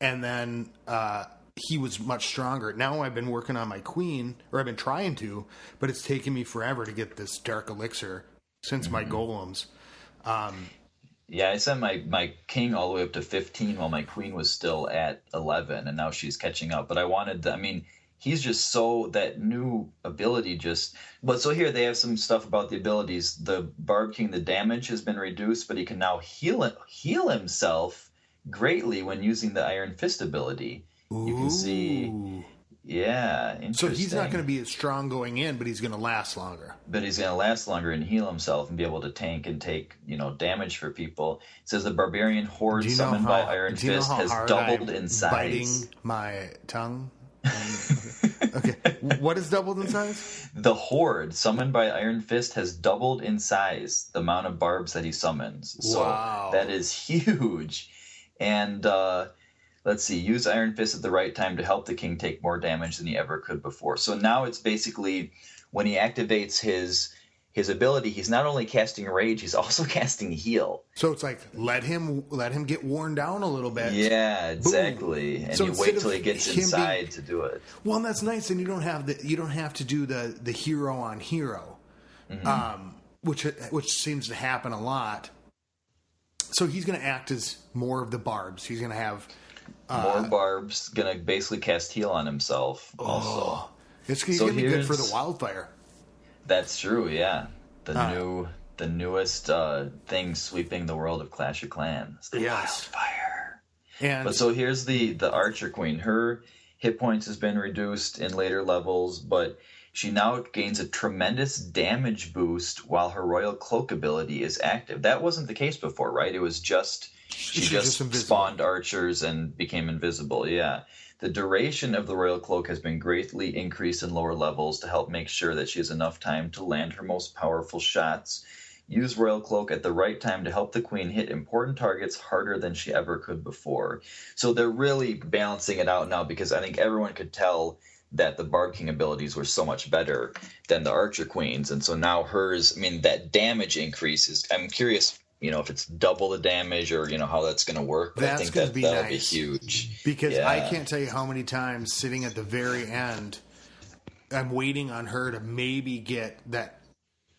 A: and then he was much stronger. Now I've been working on my Queen, or I've been trying to, but it's taken me forever to get this Dark Elixir since my golems.
B: Yeah, I sent my King all the way up to 15 while my Queen was still at 11, and now she's catching up. But I wanted he's just that new ability but so here they have some stuff about the abilities. The Barb King, the damage has been reduced, but he can now heal himself greatly when using the Iron Fist ability.
A: Ooh.
B: You can see, yeah, interesting.
A: So he's not going to be as strong going in, but he's going to last longer.
B: But he's going to last longer and heal himself and be able to tank and take, damage for people. It says the barbarian horde summoned by Iron Fist has doubled in size.
A: Biting my tongue. Okay, what is doubled in size?
B: The horde summoned by Iron Fist has doubled in size, the amount of barbs that he summons. So that is huge. And let's see, use Iron Fist at the right time to help the King take more damage than he ever could before. So now it's basically when he activates his ability, he's not only casting Rage, he's also casting Heal.
A: So it's like let him get worn down a little bit.
B: Yeah, exactly. Boom. And so you wait till he gets inside to do it.
A: Well, and that's nice, and you don't have to do the hero on hero, which seems to happen a lot. So he's going to act as more of the barbs. He's going to have
B: more barbs. Going to basically cast Heal on himself. Also,
A: he's going to be good for the wildfire.
B: That's true. Yeah, the newest thing sweeping the world of Clash of Clans. The wildfire. But so here's the Archer Queen. Her hit points has been reduced in later levels, but she now gains a tremendous damage boost while her Royal Cloak ability is active. That wasn't the case before, right? It was she just spawned archers and became invisible. Yeah. The duration of the Royal Cloak has been greatly increased in lower levels to help make sure that she has enough time to land her most powerful shots. Use Royal Cloak at the right time to help the Queen hit important targets harder than she ever could before. So they're really balancing it out now, because I think everyone could tell that the Barb King abilities were so much better than the Archer Queen's. And so now hers, that damage increases. I'm curious, if it's double the damage or, how that's going to work. But I think that'll be huge.
A: Because I can't tell you how many times sitting at the very end, I'm waiting on her to maybe get that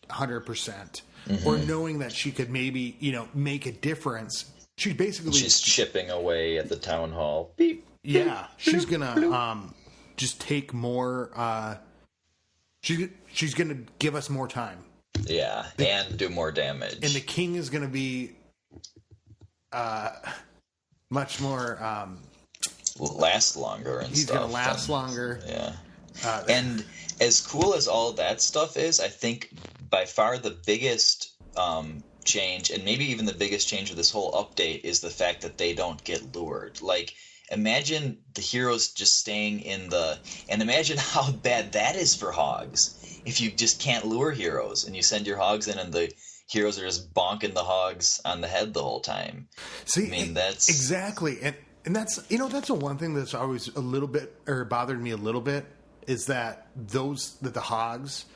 A: 100%. Or knowing that she could maybe, make a difference. She's
B: chipping away at the town hall. Beep.
A: Yeah. She's going to just take more. She's going to give us more time.
B: Yeah, and do more damage.
A: And the King is going to be much more.
B: Last longer and
A: he's
B: stuff. He's going
A: to last longer.
B: Yeah. And as cool as all that stuff is, I think by far the biggest change, and maybe even the biggest change of this whole update, is the fact that they don't get lured. Imagine the heroes just staying and imagine how bad that is for hogs. If you just can't lure heroes and you send your hogs in and the heroes are just bonking the hogs on the head the whole time.
A: See,
B: I mean, that's
A: exactly, and that's that's the one thing that's always a little bit, or bothered me a little bit, is that the hogs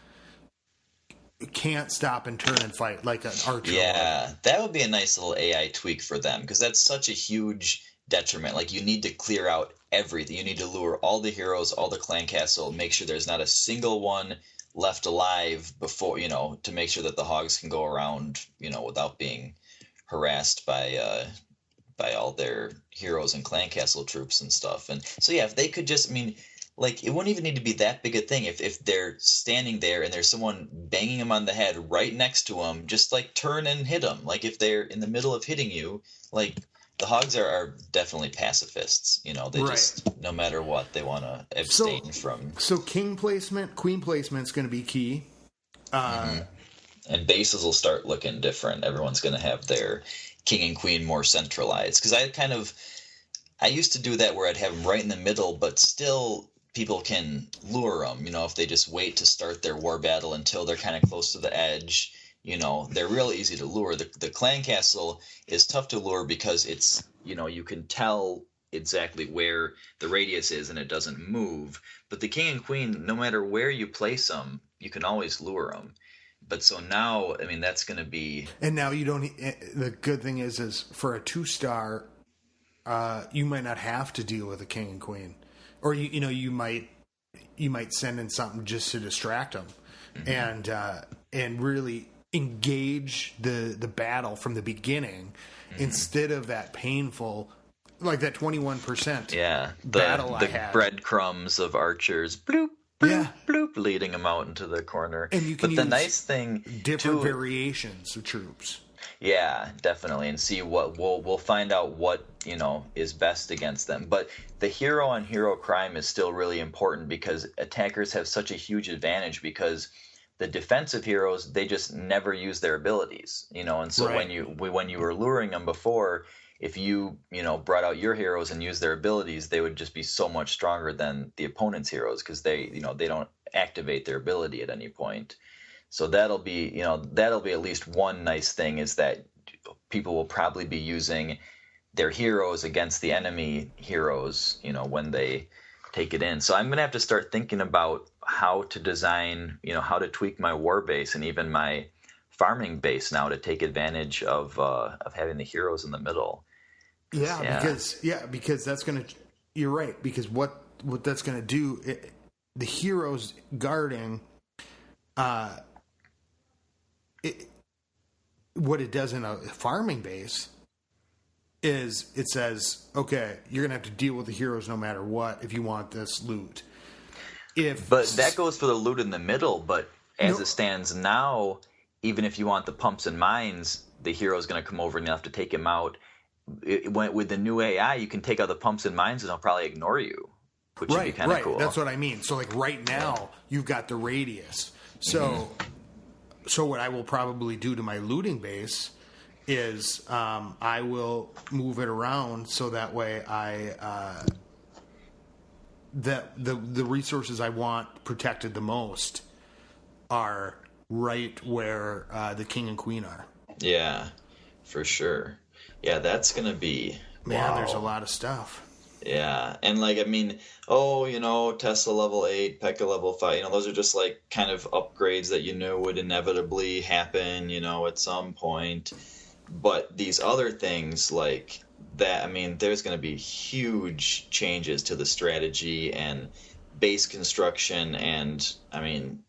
A: can't stop and turn and fight like an archer.
B: Yeah, that would be a nice little AI tweak for them, because that's such a huge detriment. Like, you need to clear out everything. You need to lure all the heroes, all the clan castle, make sure there's not a single one left alive before, to make sure that the hogs can go around, without being harassed by all their heroes and clan castle troops and stuff. And so, yeah, if they could just, like, it wouldn't even need to be that big a thing. If they're standing there and there's someone banging them on the head right next to them, just, like, turn and hit them. Like, if they're in the middle of hitting you, like, the hogs are definitely pacifists. They right. Just, no matter what, they want to abstain from.
A: So queen placement's going to be key.
B: And bases will start looking different. Everyone's going to have their king and queen more centralized. Because I used to do that where I'd have them right in the middle, but still people can lure them. If they just wait to start their war battle until they're kind of close to the edge. They're real easy to lure. The clan castle is tough to lure because it's, you can tell exactly where the radius is and it doesn't move. But the king and queen, no matter where you place them, you can always lure them. But so now, that's going to be... And
A: now you don't... The good thing is for a 2-star, you might not have to deal with a king and queen. Or, you might send in something just to distract them. And really... engage the battle from the beginning instead of that painful, like that 21% battle I had.
B: The breadcrumbs of archers, bloop, bloop, bloop, leading them out into the corner.
A: And you can use
B: the nice thing,
A: different variations of troops.
B: Yeah, definitely, and see what we'll find out what is best against them. But the hero on hero crime is still really important because attackers have such a huge advantage because the defensive heroes, they just never use their abilities, and so
A: right.
B: when you were luring them before, if you brought out your heroes and used their abilities, they would just be so much stronger than the opponent's heroes because they they don't activate their ability at any point. So that'll be at least one nice thing, is that people will probably be using their heroes against the enemy heroes, when they take it in. So I'm going to have to start thinking about how to design, how to tweak my war base and even my farming base now to take advantage of having the heroes in the middle.
A: Because that's going to, you're right, because what that's going to do, the heroes guarding, what it does in a farming base is it says, okay, you're going to have to deal with the heroes no matter what if you want this loot.
B: But that goes for the loot in the middle, but as it stands now, even if you want the pumps and mines, the hero's going to come over and you'll have to take him out. With the new AI, you can take out the pumps and mines and he'll probably ignore you, which would be kind of cool.
A: That's what I mean. So, like, right now, you've got the radius. So, so what I will probably do to my looting base is I will move it around so that way that the resources I want protected the most are right where the king and queen are.
B: Yeah, for sure. Yeah, that's going to be...
A: Man, there's a lot of stuff.
B: Yeah, and Tesla level 8, P.E.K.K.A level 5, those are just like kind of upgrades that would inevitably happen, at some point. But these other things like that, there's going to be huge changes to the strategy and base construction and,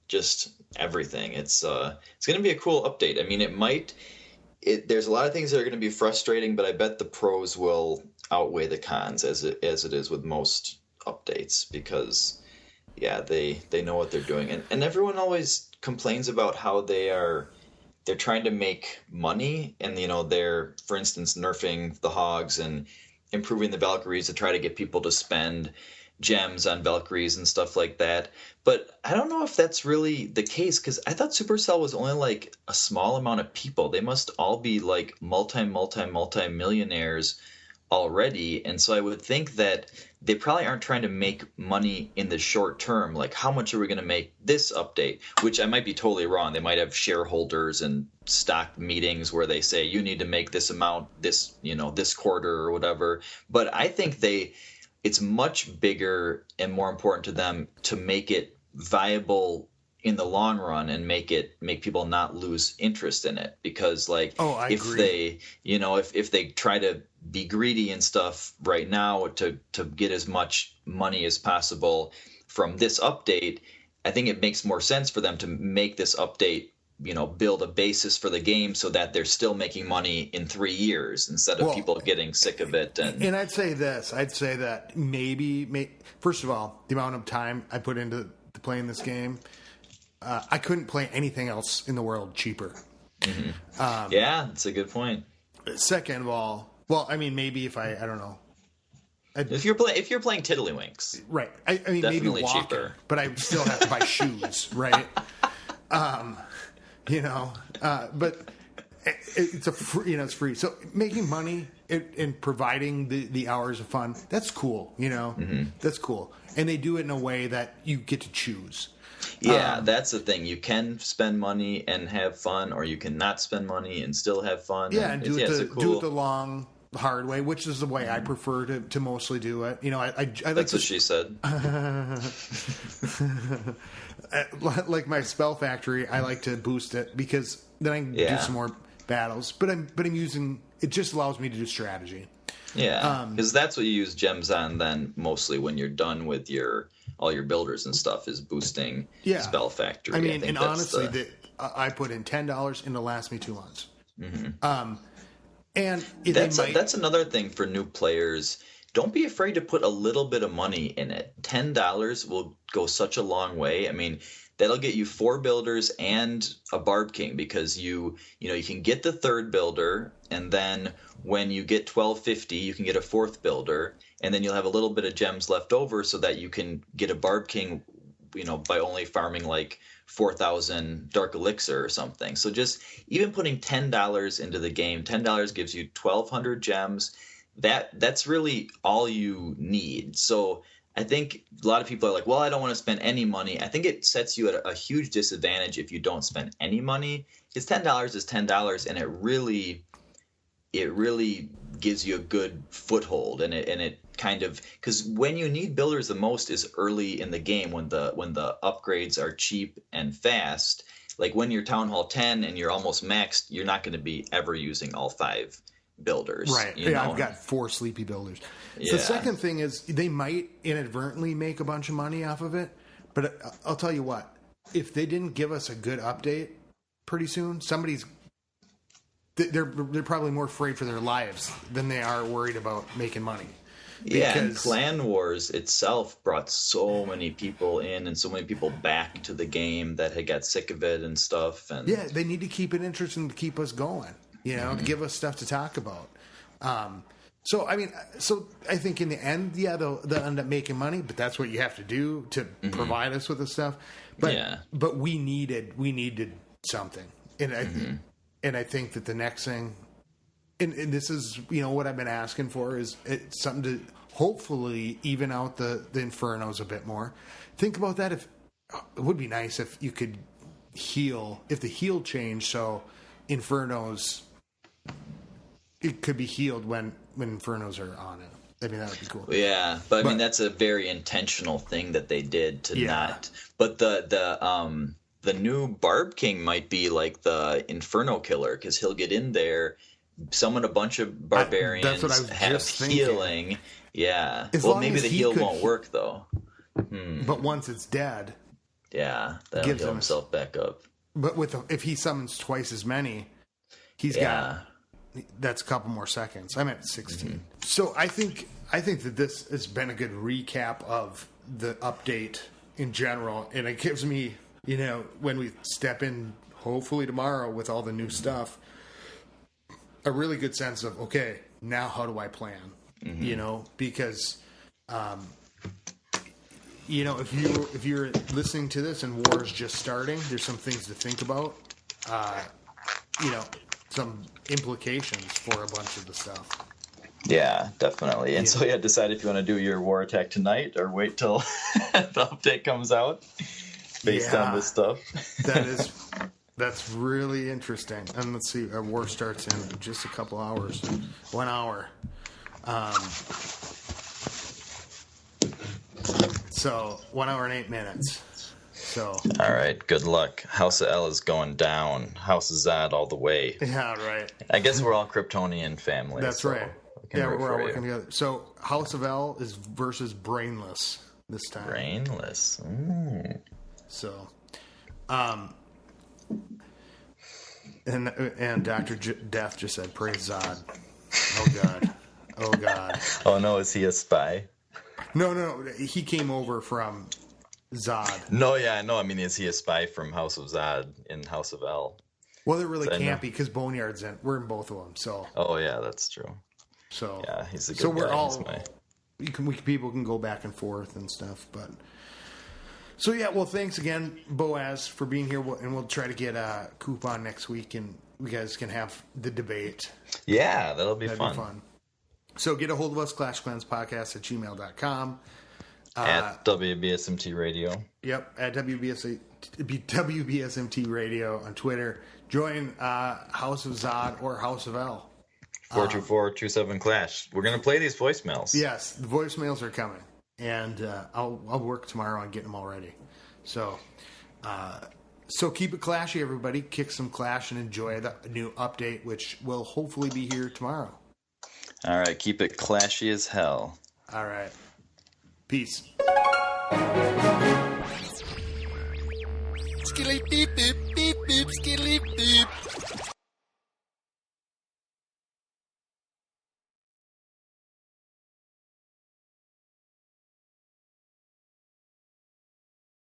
B: just everything. It's going to be a cool update. There's a lot of things that are going to be frustrating, but I bet the pros will outweigh the cons as it is with most updates because, they know what they're doing. And everyone always complains about how they're trying to make money and, they're, for instance, nerfing the hogs and improving the Valkyries to try to get people to spend gems on Valkyries and stuff like that. But I don't know if that's really the case because I thought Supercell was only like a small amount of people. They must all be like multi millionaires already. And so I would think that they probably aren't trying to make money in the short term. Like, how much are we going to make this update? Which I might be totally wrong. They might have shareholders and stock meetings where they say, you need to make this amount this quarter or whatever. But I think it's much bigger and more important to them to make it viable in the long run and make people not lose interest in it. Because if
A: agree.
B: if they try to be greedy and stuff right now to get as much money as possible from this update, I think it makes more sense for them to make this update, build a basis for the game so that they're still making money in 3 years instead of people getting sick of it.
A: And I'd say that maybe first of all, the amount of time I put into playing this game, I couldn't play anything else in the world cheaper.
B: Mm-hmm. Yeah, that's a good point.
A: Second of all, maybe if I don't know.
B: If you're playing Tiddlywinks,
A: right? I mean,
B: definitely
A: maybe walking,
B: cheaper,
A: but I still have to buy shoes, right? But it's it's free. So making money and providing the hours of fun, that's cool. That's cool, and they do it in a way that you get to choose.
B: Yeah, that's the thing. You can spend money and have fun, or you can not spend money and still have fun.
A: Yeah, and do it the long, hard way, which is the way I prefer to mostly do it. I like
B: that's what she said.
A: Like my Spell Factory, I like to boost it because then I can do some more battles. But I'm using it, just allows me to do strategy.
B: Yeah, because that's what you use gems on then mostly when you're done with all your builders and stuff is boosting Spell Factory.
A: I mean, and honestly, I put in $10 and it'll last me 2 months. Mm-hmm. And
B: that's another thing for new players. Don't be afraid to put a little bit of money in it. $10 will go such a long way. I mean, that'll get you 4 builders and a Barb King because you can get the 3rd builder, and then when you get 1250, you can get a 4th builder, and then you'll have a little bit of gems left over so that you can get a Barb King, by only farming like 4,000 Dark Elixir or something. So just even putting $10 into the game, $10 gives you 1,200 gems. That's really all you need. So I think a lot of people are like, well, I don't want to spend any money. I think it sets you at a huge disadvantage if you don't spend any money. Because $10 is $10, and it really gives you a good foothold, and it kind of, because when you need builders the most is early in the game when the upgrades are cheap and fast. Like when you're Town Hall 10 and you're almost maxed, you're not going to be ever using all 5 builders.
A: Right. Yeah, I've got 4 sleepy builders. Yeah. The second thing is they might inadvertently make a bunch of money off of it, but I'll tell you what, if they didn't give us a good update pretty soon, they're probably more afraid for their lives than they are worried about making money.
B: Yeah, and Clan Wars itself brought so many people in and so many people back to the game that had got sick of it and stuff. And
A: yeah, they need to keep it interesting to keep us going, to give us stuff to talk about. So I think in the end, they'll end up making money, but that's what you have to do to provide us with the stuff. But we needed something, and I think that the next thing, and this is what I've been asking for, is something to hopefully even out the Infernos a bit more. Think about that. It would be nice if you could heal, if the heal changed, so Infernos, it could be healed when Infernos are on it. I mean, that would be cool.
B: Yeah, but I mean, that's a very intentional thing that they did to not. But the new Barb King might be like the Inferno Killer, because he'll get in there, summon a bunch of barbarians,
A: that's what I was
B: have
A: just
B: healing.
A: Thinking.
B: Yeah. Well, maybe the heal won't work though.
A: But once it's dead,
B: that'll heal himself back up.
A: But if he summons twice as many, that's a couple more seconds. I'm at 16. Mm-hmm. So I think that this has been a good recap of the update in general, and it gives me, when we step in, hopefully tomorrow with all the new stuff, a really good sense of, okay, now how do I plan? Mm-hmm. Because, if you're listening to this and war is just starting, there's some things to think about. Some implications for a bunch of the stuff.
B: Yeah, definitely. And so, decide if you want to do your war attack tonight or wait till the update comes out based on this stuff.
A: That's really interesting. And let's see, our war starts in just a couple hours. 1 hour. So 1 hour and 8 minutes. So.
B: All right. Good luck. House of L is going down. House of Zod all the way.
A: Yeah, right.
B: I guess we're all Kryptonian family.
A: That's right. Yeah, we're all working together. So House of L is versus Brainless this time.
B: Brainless.
A: So, and Dr. Death just said, "Praise Zod." Oh God. Oh God.
B: Oh no, is he a spy?
A: No. He came over from Zod.
B: No, yeah, I know. I mean, is he a spy from House of Zod in House of L?
A: Well, they're really campy because Boneyard's in. We're in both of them. So.
B: Oh yeah, that's true.
A: So.
B: Yeah, he's a good
A: guy. So
B: we're all.
A: People can go back and forth and stuff, but. So yeah, well, thanks again, Boaz, for being here, and we'll try to get a coupon next week, and we guys can have the debate.
B: Yeah, that'd be fun.
A: So get a hold of us, clashclanspodcast@gmail.com.
B: At WBSMT Radio.
A: Yep, at WBSMT Radio on Twitter. Join House of Zod or House of L.
B: 424-27-CLASH. We're going to play these voicemails.
A: Yes, the voicemails are coming. And I'll work tomorrow on getting them all ready. So keep it clashy, everybody. Kick some Clash and enjoy the new update, which will hopefully be here tomorrow.
B: All right, keep it clashy as hell.
A: All right. Peace. Skilly beep beep beep beep skilly beep.